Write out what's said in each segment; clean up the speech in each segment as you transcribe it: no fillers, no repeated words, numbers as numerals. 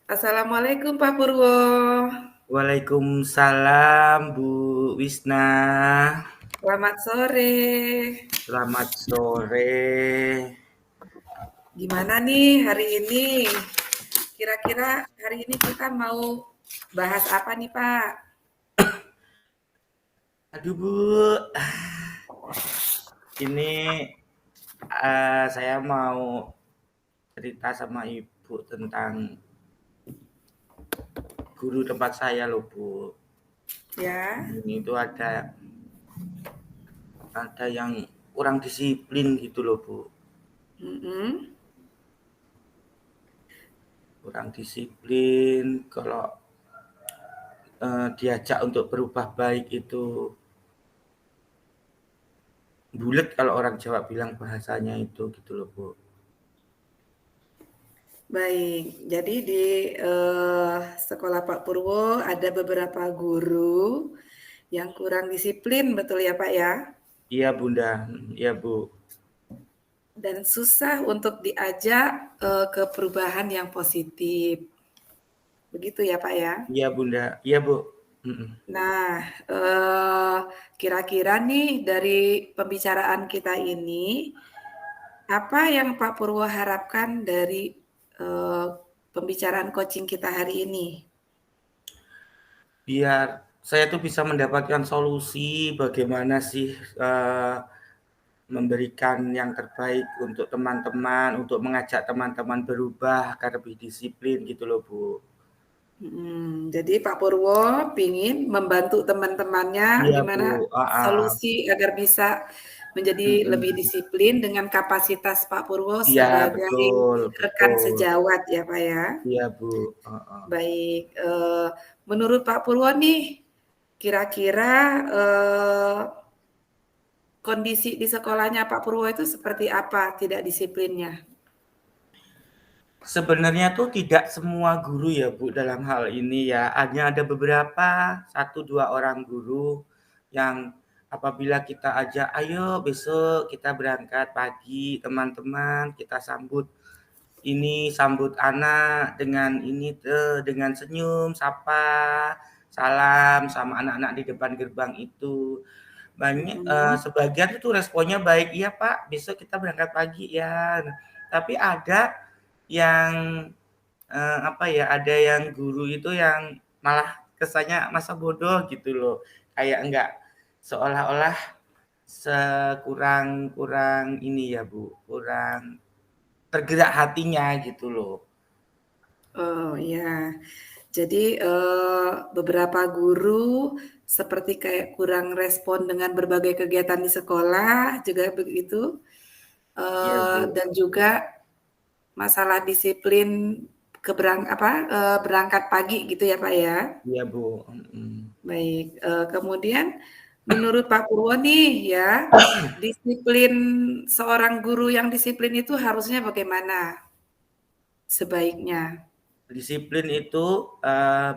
Assalamualaikum Pak Purwo. Waalaikumsalam Bu Wisna. Selamat sore. Selamat sore. Gimana nih hari ini? Kira-kira hari ini kita mau bahas apa nih Pak? Aduh Bu, ini saya mau cerita sama Ibu tentang guru tempat saya loh Bu. Ya. Ini itu ada yang kurang disiplin gitu loh Bu. Mm-mm. Kurang disiplin kalau diajak untuk berubah baik itu bulet kalau orang Jawa bilang bahasanya itu gitu loh Bu. Baik, jadi di sekolah Pak Purwo ada beberapa guru yang kurang disiplin, betul ya Pak ya? Iya Bunda, iya Bu. Dan susah untuk diajak ke perubahan yang positif. Begitu ya Pak ya? Iya Bunda, iya Bu. Mhm. Nah, kira-kira nih dari pembicaraan kita ini, apa yang Pak Purwo harapkan dari eee, pembicaraan coaching kita hari ini? Biar saya tuh bisa mendapatkan solusi bagaimana sih, memberikan yang terbaik untuk teman-teman, untuk mengajak teman-teman berubah agar lebih disiplin gitu loh Bu. Jadi Pak Purwo pingin membantu teman-temannya Iya Bu, gimana heeh, solusi agar bisa menjadi lebih mhm. disiplin dengan kapasitas Pak Purwo Iya sebagai betul rekan betul. sejawat ya, Pak, ya? Iya Bu, heeh. Baik, menurut Pak Purwo nih, kira-kira, kondisi di sekolahnya Pak Purwo itu seperti apa tidak disiplinnya? Sebenarnya tuh tidak semua guru ya Bu dalam hal ini ya, hanya ada beberapa, satu 2 orang guru yang apabila kita ajak, "Ayo besok kita berangkat pagi teman-teman, kita sambut anak dengan dengan senyum, sapa, salam sama anak-anak di depan gerbang itu." Mhm. Sebagian itu responnya baik, "Iya Pak, besok kita berangkat pagi ya." Tapi ada yang ada yang guru itu yang malah kesannya masa bodoh gitu loh. Kayak enggak seolah-olah kurang kurang ini ya, Bu, kurang tergerak hatinya gitu loh. Oh, iya. Jadi, beberapa guru seperti kayak kurang respon dengan berbagai kegiatan di sekolah juga begitu, Iya, Bu. dan juga masalah disiplin berangkat pagi gitu ya, Pak, ya? Iya, Bu, mhm. Baik, kemudian menurut Pak Purwo nih ya, disiplin seorang guru yang disiplin itu harusnya bagaimana sebaiknya? Disiplin itu,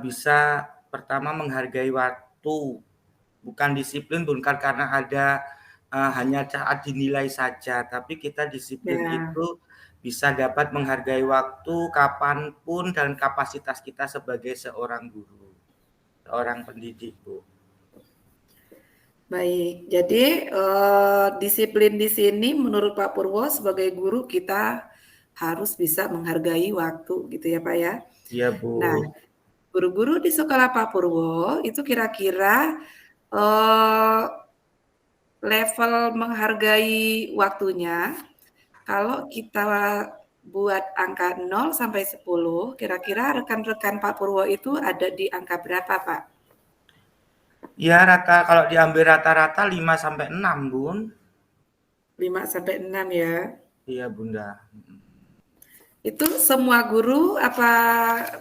bisa pertama menghargai waktu, bukan disiplin bukan karena hanya saat dinilai saja, tapi kita disiplin Ya, itu bisa dapat menghargai waktu, kapanpun dan kapasitas kita sebagai seorang guru, seorang pendidik, Bu. baik. Jadi, disiplin di sini menurut Pak Purwo sebagai guru kita harus bisa menghargai waktu gitu ya, Pak, ya? Iya, Nah, Bu. guru-guru di sekolah Pak Purwo itu kira-kira, eee, level menghargai waktunya, kalau kita buat angka 0 sampai 10, kira-kira rekan-rekan Pak Purwo itu ada di angka berapa, Pak? Ya kalau diambil rata-rata 5 sampai 6, Bun. 5 sampai 6 ya? Iya, Bunda. Itu semua guru apa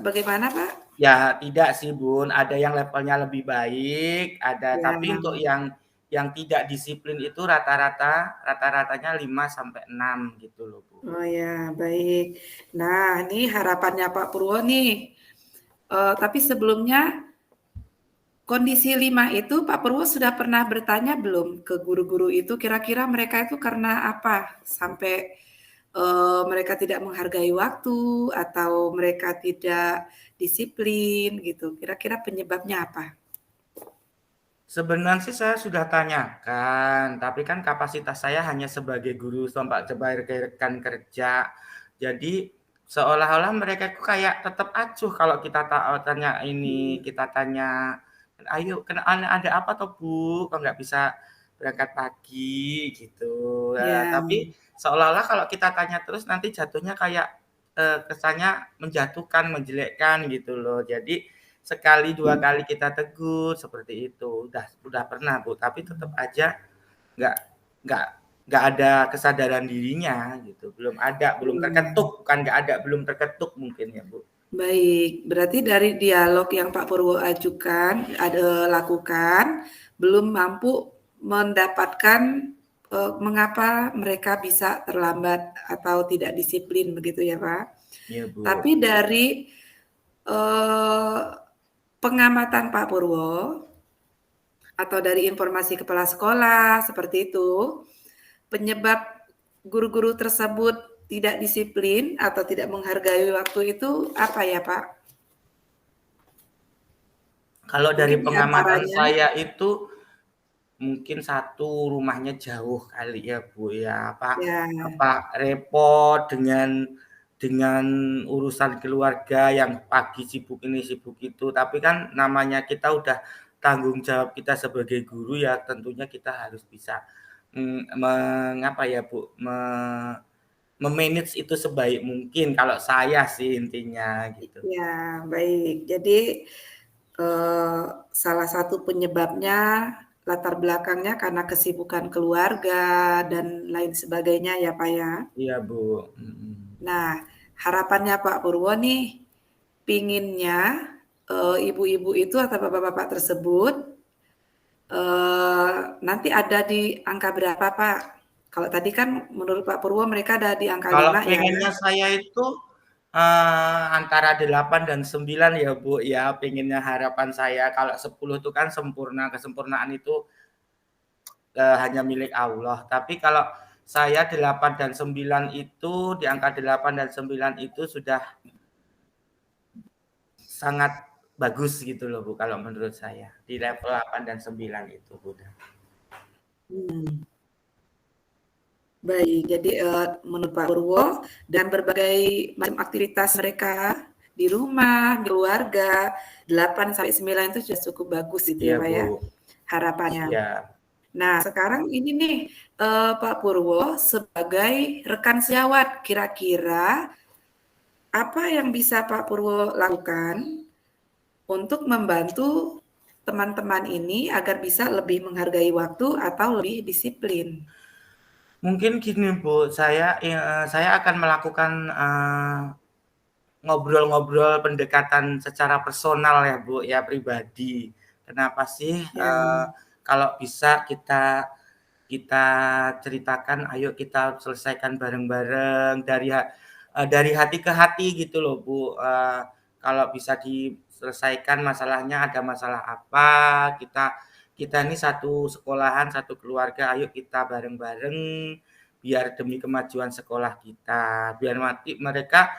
bagaimana, Pak? Ya, tidak sih, Bun. Ada yang levelnya lebih baik, Ya. tapi untuk yang tidak disiplin itu rata-ratanya 5 sampai 6 gitu loh, Bu. Oh ya, baik. Nah, ini harapannya Pak Purwo nih. Tapi sebelumnya kondisi 5 itu Pak Purwo sudah pernah bertanya belum ke guru-guru itu kira-kira mereka itu karena apa sampai mereka tidak menghargai waktu atau mereka tidak disiplin gitu, kira-kira penyebabnya apa? Sebenarnya sih saya sudah tanyakan, tapi kan kapasitas saya hanya sebagai guru sebagai rekan kerja. Jadi seolah-olah mereka itu kayak tetap acuh kalau kita tanya ini, Mhm, kita tanya, "Ayo ada apa toh Bu? Kok nggak bisa berangkat pagi?" Gitu. ya, Tapi seolah-olah kalau kita tanya terus nanti jatuhnya kayak, kesannya menjatuhkan, menjelekkan gitu loh. Jadi sekali, 2 kali kita tegur seperti itu, udah pernah, Bu, tapi tetap aja nggak nggak nggak ada kesadaran dirinya gitu, belum mmm. terketuk, bukan nggak ada, belum terketuk mungkin ya, Bu. Baik, berarti dari dialog yang Pak Purwo ajukan, lakukan, belum mampu mendapatkan, mengapa mereka bisa terlambat atau tidak disiplin begitu ya, Pak? Iya, Bu. Tapi dari, eee, pengamatan Pak Purwo atau dari informasi kepala sekolah seperti itu, penyebab guru-guru tersebut tidak disiplin atau tidak menghargai waktu itu apa ya, Pak? Kalau dari Mungkin di pengamatan antaranya saya itu mungkin satu rumahnya jauh kali ya, Bu, ya, ya, apa repot dengan urusan keluarga yang pagi sibuk ini, sibuk itu, tapi kan namanya kita udah tanggung jawab kita sebagai guru ya tentunya kita harus bisa, mengapa ya, Bu, me-manage itu sebaik mungkin kalau saya sih intinya gitu. ya, baik. Jadi, salah satu penyebabnya, latar belakangnya karena kesibukan keluarga dan lain sebagainya ya, Pak, ya? Iya, Bu, mhm. Nah, harapannya Pak Purwo nih, pinginnya, ibu-ibu itu atau bapak-bapak tersebut, nanti ada di angka berapa, Pak? Kalau tadi kan menurut Pak Purwo mereka ada di angka Kalau 5 ya? pengennya saya itu, antara 8 dan 9 ya, Bu, ya, pengennya harapan saya. Kalau 10 itu kan sempurna, kesempurnaan itu, hanya milik Allah. Tapi kalau saya 8 dan 9 itu, di angka 8 dan 9 itu sudah sangat bagus gitu loh, Bu, kalau menurut saya. Di level 8 dan 9 itu, Bu. Hmm. Baik, jadi, menurut Pak Purwo dan berbagai macam aktivitas mereka di rumah, di keluarga, 8 sampai 9 itu sudah cukup bagus gitu ya, Iya, Pak, Bu. ya, harapannya. Siap. Nah, sekarang ini nih, Pak Purwo sebagai rekan sejawat, kira-kira apa yang bisa Pak Purwo lakukan untuk membantu teman-teman ini agar bisa lebih menghargai waktu atau lebih disiplin? Mungkin gini, Bu, saya akan melakukan, ngobrol-ngobrol pendekatan secara personal ya, Bu, ya, pribadi. Kenapa sih, Ya, kalau bisa kita kita ceritakan, ayo kita selesaikan bareng-bareng dari hati ke hati gitu loh, Bu. Kalau bisa diselesaikan masalahnya, ada masalah apa, kita kita ini satu sekolahan, satu keluarga, ayo kita bareng-bareng biar demi kemajuan sekolah kita. Biar mereka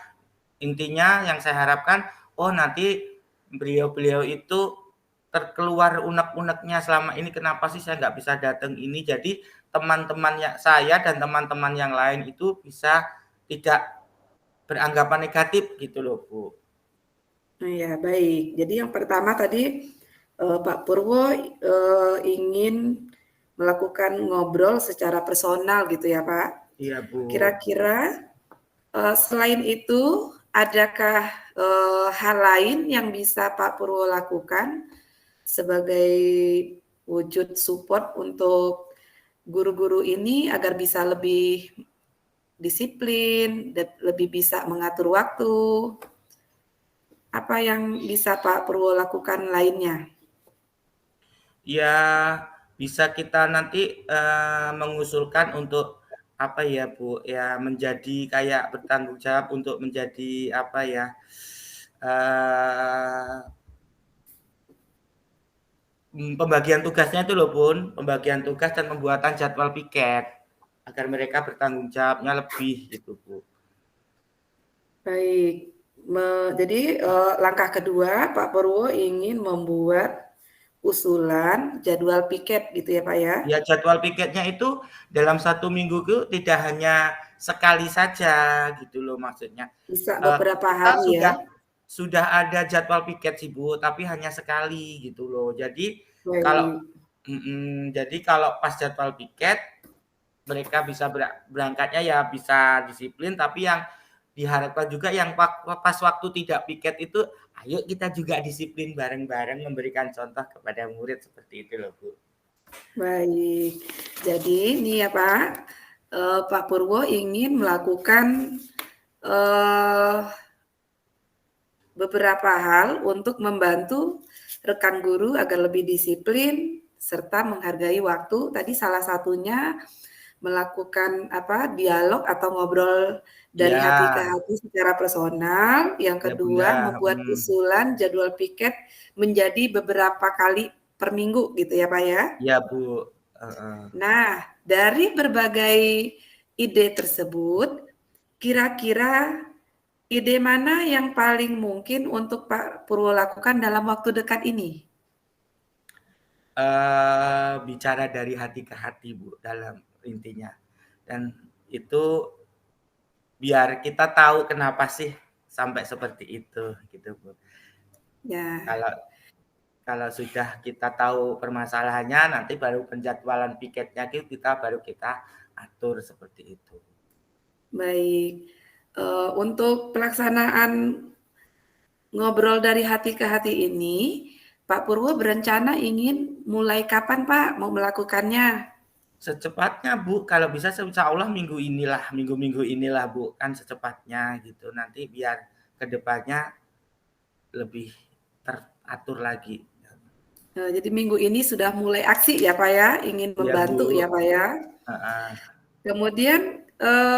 intinya yang saya harapkan, oh nanti beliau-beliau itu terkeluar unek-uneknya selama ini kenapa sih saya nggak bisa datang ini. Jadi teman-temannya saya dan teman-teman yang lain itu bisa tidak beranggapan negatif gitu loh, Bu. iya baik. Jadi yang pertama tadi, Pak Purwo, ingin melakukan ngobrol secara personal gitu ya, Pak. Iya, Bu. Kira-kira, selain itu adakah, hal lain yang bisa Pak Purwo lakukan sebagai wujud support untuk guru-guru ini agar bisa lebih disiplin dan lebih bisa mengatur waktu? Apa yang bisa Pak Purwo lakukan lainnya? Ya bisa kita nanti, mengusulkan untuk apa ya, Bu, ya menjadi kayak bertanggung jawab untuk menjadi apa ya, eee pembagian tugasnya itu loh, Bun, pembagian tugas dan pembuatan jadwal piket, agar mereka bertanggung jawabnya lebih gitu, Bu. Baik. Jadi, langkah kedua Pak Purwo ingin membuat usulan jadwal piket gitu ya, Pak, ya? Ya jadwal piketnya itu dalam 1 minggu itu tidak hanya sekali saja gitu loh maksudnya. Bisa beberapa Kita hari ya? sudah ada jadwal piket sih Bu, tapi hanya sekali gitu loh. Jadi kalau Baik. jadi kalau pas jadwal piket mereka bisa berangkatnya ya bisa disiplin, tapi yang diharapkan juga yang pas waktu tidak piket itu, ayo kita juga disiplin bareng-bareng memberikan contoh kepada murid seperti itu loh Bu. Baik. Jadi ini ya Pak, Pak Purwo ingin melakukan, eee, beberapa hal untuk membantu rekan guru agar lebih disiplin serta menghargai waktu. Tadi salah satunya melakukan apa, dialog atau ngobrol dari Iya, hati ke hati secara personal. Yang ya Bunda, kedua, membuat usulan jadwal piket menjadi beberapa kali per minggu gitu ya Pak ya? iya Bu, heeh. Nah, dari berbagai ide tersebut, kira-kira ide mana yang paling mungkin untuk Pak Purwo lakukan dalam waktu dekat ini? Bicara dari hati ke hati Bu, dalam intinya. Dan itu biar kita tahu kenapa sih sampai seperti itu, gitu Bu. Ya, Kalau kalau sudah kita tahu permasalahannya, nanti baru penjadwalan piketnya kita baru kita atur seperti itu. baik. Untuk pelaksanaan ngobrol dari hati ke hati ini, Pak Purwo berencana ingin mulai kapan Pak mau melakukannya? Secepatnya Bu, kalau bisa insya Allah minggu-minggu inilah Bu, kan secepatnya gitu. Nanti biar kedepannya lebih teratur lagi. Jadi minggu ini sudah mulai aksi ya Pak ya, ingin Iya Bu, membantu ya Pak ya. heeh. Kemudian,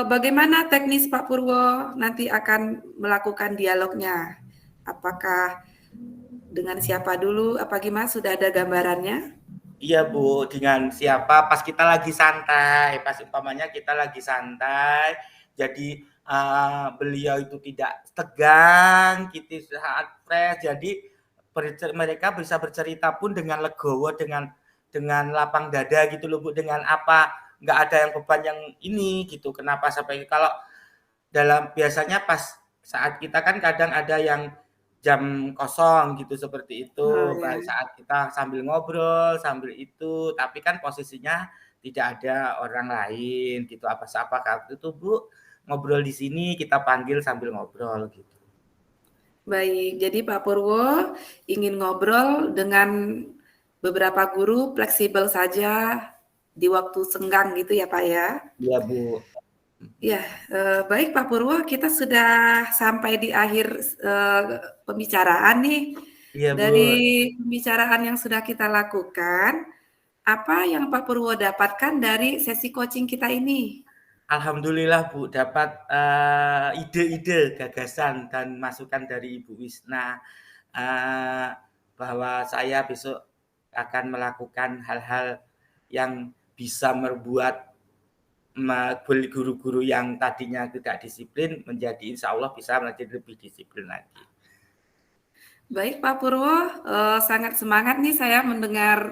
bagaimana teknis Pak Purwo nanti akan melakukan dialognya? Apakah dengan siapa dulu, apa gimana, sudah ada gambarannya? Iya Bu, dengan siapa pas kita lagi santai, pas umpamanya kita lagi santai, jadi beliau itu tidak tegang, kita saat fresh, jadi mereka bisa bercerita pun dengan legowo, dengan lapang dada gitu loh Bu, dengan apa nggak ada yang beban yang ini gitu. Kenapa sampai kalau dalam biasanya pas saat kita kan kadang ada yang jam kosong gitu seperti Oh itu, ya, baik saat kita sambil ngobrol, sambil itu, tapi kan posisinya tidak ada orang lain gitu, apa itu Bu, ngobrol di sini kita panggil sambil ngobrol gitu. baik. Jadi Pak Purwo ingin ngobrol dengan beberapa guru fleksibel saja di waktu senggang gitu ya Pak ya? Iya Bu. Ya, baik Pak Purwo, kita sudah sampai di akhir, pembicaraan nih. Iya Bu. Dari pembicaraan yang sudah kita lakukan, apa yang Pak Purwo dapatkan dari sesi coaching kita ini? Alhamdulillah Bu dapat, ide-ide, gagasan dan masukan dari Ibu Wisna, bahwa saya besok akan melakukan hal-hal yang bisa membuat guru-guru yang tadinya tidak disiplin menjadi insya Allah bisa menjadi lebih disiplin lagi. Baik Pak Purwo, sangat semangat nih saya mendengar,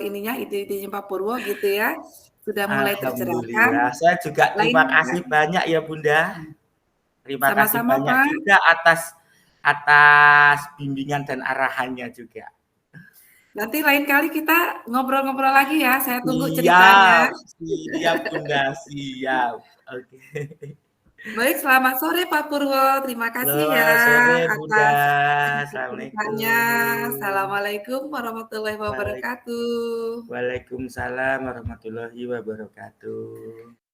ininya, ide-idenya Pak Purwo gitu ya, sudah mulai tercerahkan. Alhamdulillah, saya juga Lain terima kasih banyak ya Bunda. Terima kasih sama-sama banyak Pak. juga atas atas bimbingan dan arahannya juga. Nanti lain kali kita ngobrol-ngobrol lagi ya, saya tunggu ceritanya. Siap, siap Bunda, siap. Oke. Baik, selamat sore Pak Purwo. Terima kasih ya Selamat sore Bunda. atas cerita-ceritanya. Assalamualaikum. Assalamualaikum warahmatullahi Waalaikumsalam wabarakatuh. Waalaikumsalam warahmatullahi wabarakatuh.